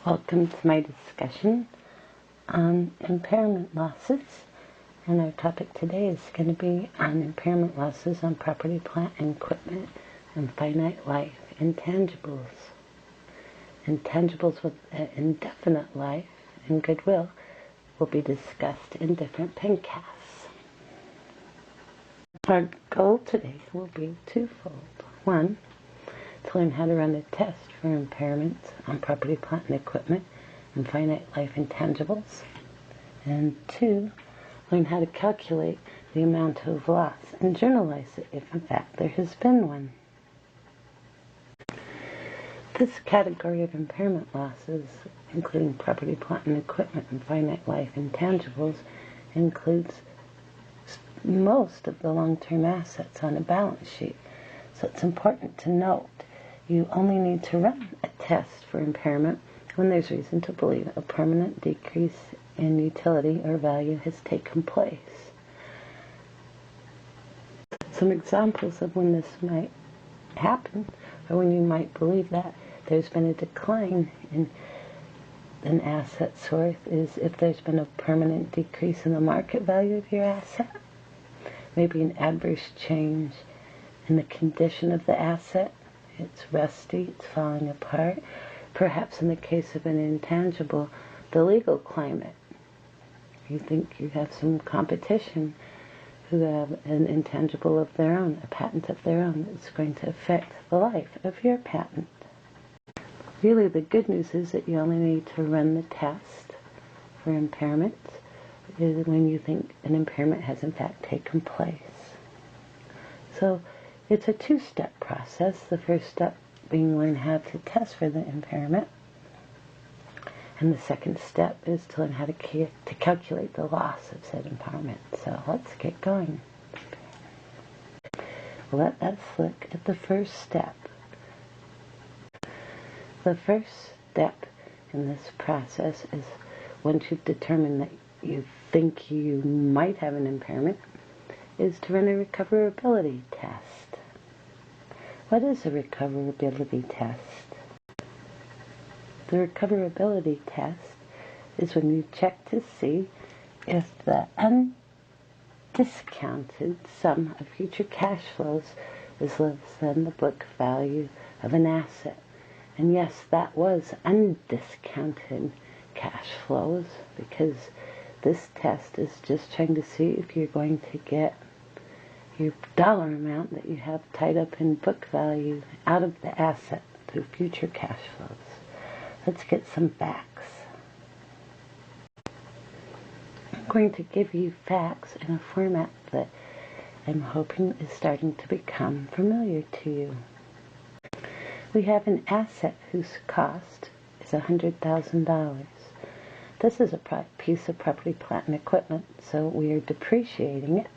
Welcome to my discussion on impairment losses, and our topic today is going to be on impairment losses on property, plant, and equipment and finite life intangibles. Intangibles with indefinite life and goodwill will be discussed in different pencasts. Our goal today will be twofold. One, to learn how to run a test for impairments on property, plant, and equipment and finite life intangibles. And two, learn how to calculate the amount of loss and journalize it if in fact there has been one. This category of impairment losses, including property, plant, and equipment and finite life intangibles, includes most of the long-term assets on a balance sheet. So it's important to note you only need to run a test for impairment when there's reason to believe a permanent decrease in utility or value has taken place. Some examples of when this might happen, or when you might believe that there's been a decline in an asset's worth, is if there's been a permanent decrease in the market value of your asset, maybe an adverse change in the condition of the asset. It's rusty, it's falling apart. Perhaps in the case of an intangible, the legal climate. You think you have some competition who have an intangible of their own, a patent of their own, that's going to affect the life of your patent. Really, the good news is that you only need to run the test for impairments when you think an impairment has in fact taken place. So it's a two-step process. The first step being learn how to test for the impairment, and the second step is to learn how to calculate the loss of said impairment. So let's get going. Let us look at the first step. The first step in this process is, once you've determined that you think you might have an impairment, is to run a recoverability test. What is a recoverability test? The recoverability test is when you check to see if the undiscounted sum of future cash flows is less than the book value of an asset. And yes, that was undiscounted cash flows, because this test is just trying to see if you're going to get your dollar amount that you have tied up in book value out of the asset through future cash flows. Let's get some facts. I'm going to give you facts in a format that I'm hoping is starting to become familiar to you. We have an asset whose cost is $100,000. This is a piece of property, plant, and equipment, so we are depreciating it.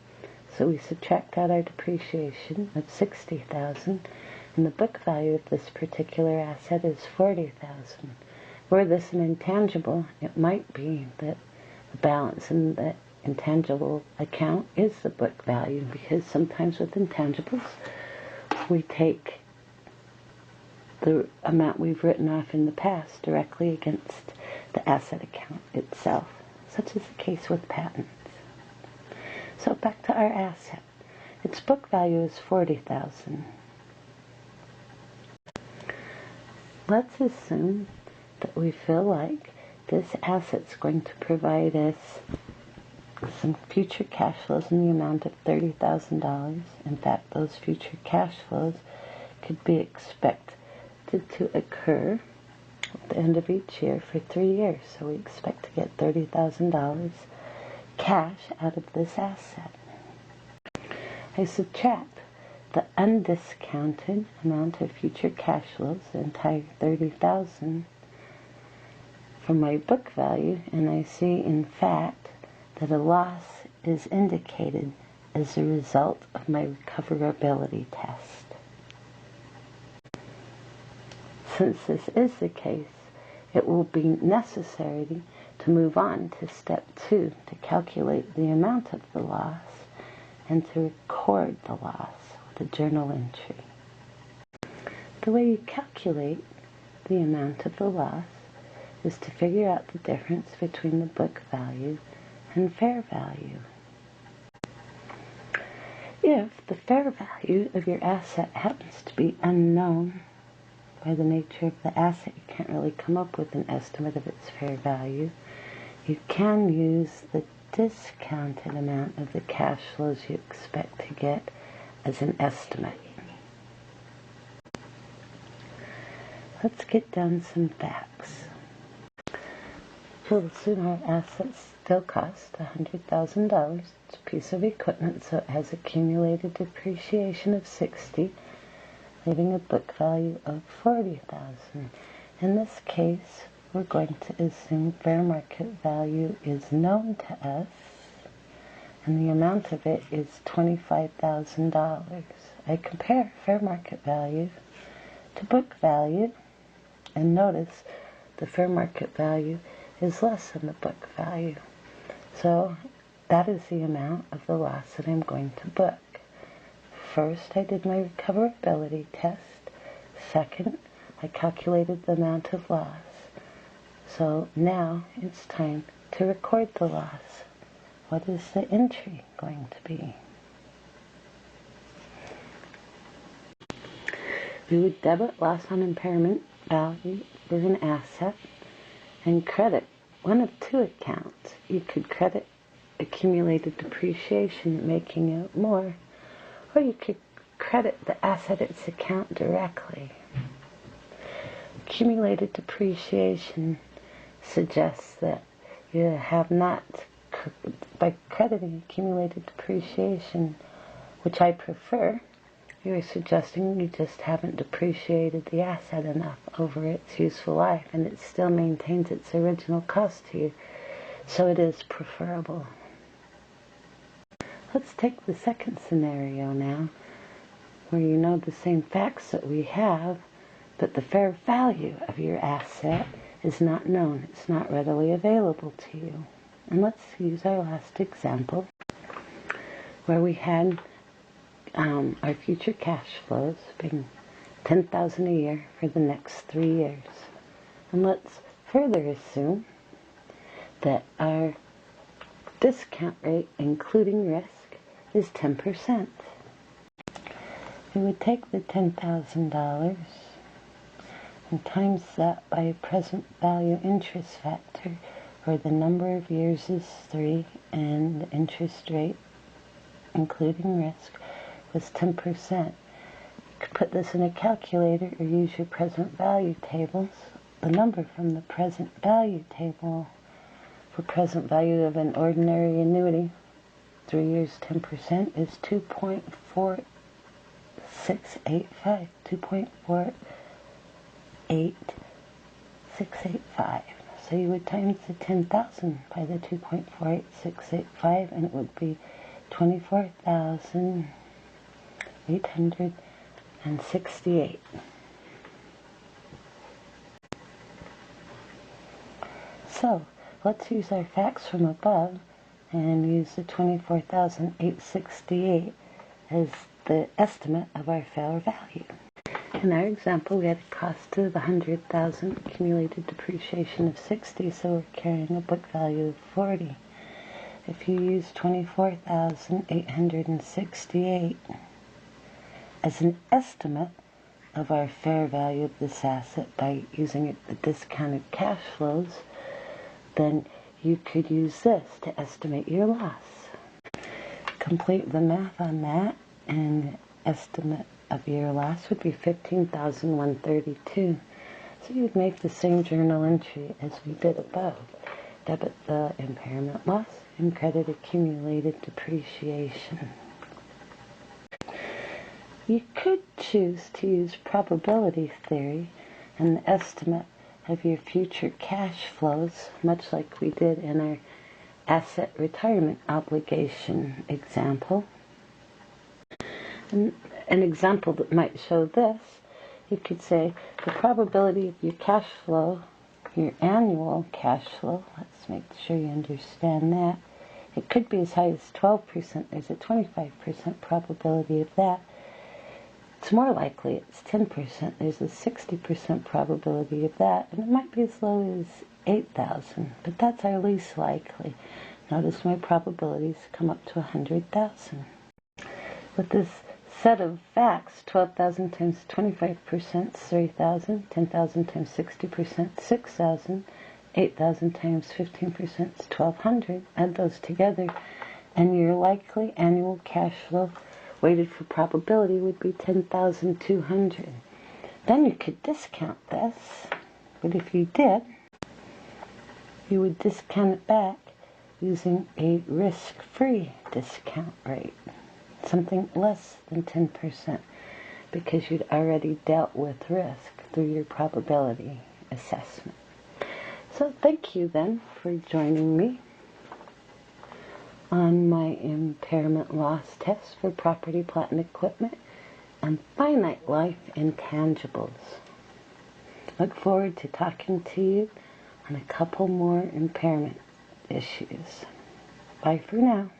So we subtract out our depreciation of $60,000, and the book value of this particular asset is $40,000. Were this an intangible, it might be that the balance in the intangible account is the book value, because sometimes with intangibles, we take the amount we've written off in the past directly against the asset account itself, such is the case with patents. So back to our asset. Its book value is $40,000. Let's assume that we feel like this asset's going to provide us some future cash flows in the amount of $30,000. In fact, those future cash flows could be expected to occur at the end of each year for 3 years. So we expect to get $30,000 cash out of this asset. I subtract the undiscounted amount of future cash flows, the entire $30,000, from my book value, and I see in fact that a loss is indicated as a result of my recoverability test. Since this is the case, it will be necessary to move on to step 2 to calculate the amount of the loss and to record the loss with a journal entry. The way you calculate the amount of the loss is to figure out the difference between the book value and fair value. If the fair value of your asset happens to be unknown by the nature of the asset, you can't really come up with an estimate of its fair value, you can use the discounted amount of the cash flows you expect to get as an estimate. Let's get down some facts. We'll assume our assets still cost $100,000. It's a piece of equipment, so it has accumulated depreciation of $60,000, leaving a book value of $40,000. In this case, we're going to assume fair market value is known to us, and the amount of it is $25,000. I compare fair market value to book value, and notice the fair market value is less than the book value. So that is the amount of the loss that I'm going to book. First, I did my recoverability test. Second, I calculated the amount of loss. So now it's time to record the loss. What is the entry going to be? We would debit loss on impairment value as an asset and credit one of two accounts. You could credit accumulated depreciation, making it more, or you could credit the asset its account directly. Accumulated depreciation suggests that you have not, by crediting accumulated depreciation, which I prefer, you're suggesting you just haven't depreciated the asset enough over its useful life, and it still maintains its original cost to you, so it is preferable. Let's take the second scenario now, where you know the same facts that we have, but the fair value of your asset is not known. It's not readily available to you. And let's use our last example, where we had our future cash flows being $10,000 a year for the next 3 years. And let's further assume that our discount rate, including risk, is 10%. We would take the $10,000 and times that by a present value interest factor, where the number of years is 3 and the interest rate, including risk, was 10%. You could put this in a calculator or use your present value tables. The number from the present value table for present value of an ordinary annuity, 3 years 10%, is 2.4685. 2.48685. So you would times the 10,000 by the 2.48685, and it would be 24,868. So let's use our facts from above and use the 24,868 as the estimate of our fair value. In our example, we had a cost of $100,000, accumulated depreciation of $60,000, so we're carrying a book value of $40,000. If you use 24,868 as an estimate of our fair value of this asset by using the discounted cash flows, then you could use this to estimate your loss. Complete the math on that, and the estimate of your loss would be $15,132. So you would make the same journal entry as we did above. Debit the impairment loss and credit accumulated depreciation. You could choose to use probability theory and the estimate of your future cash flows, much like we did in our asset retirement obligation example. And an example that might show this, you could say the probability of your cash flow, your annual cash flow, let's make sure you understand that, it could be as high as 12%. There's a 25% probability of that. It's more likely it's 10%. There's a 60% probability of that. And it might be as low as 8,000, but that's our least likely. Notice my probabilities come up to 100,000. With this set of facts, 12,000 times 25% is 3,000, 10,000 times 60% is 6,000, 8,000 times 15% is 1,200. Add those together, and your likely annual cash flow weighted for probability would be 10,200. Then you could discount this, but if you did, you would discount it back using a risk-free discount rate, something less than 10%, because you'd already dealt with risk through your probability assessment. So thank you then for joining me on my impairment loss test for property, plant, and equipment and finite life intangibles. Look forward to talking to you on a couple more impairment issues. Bye for now.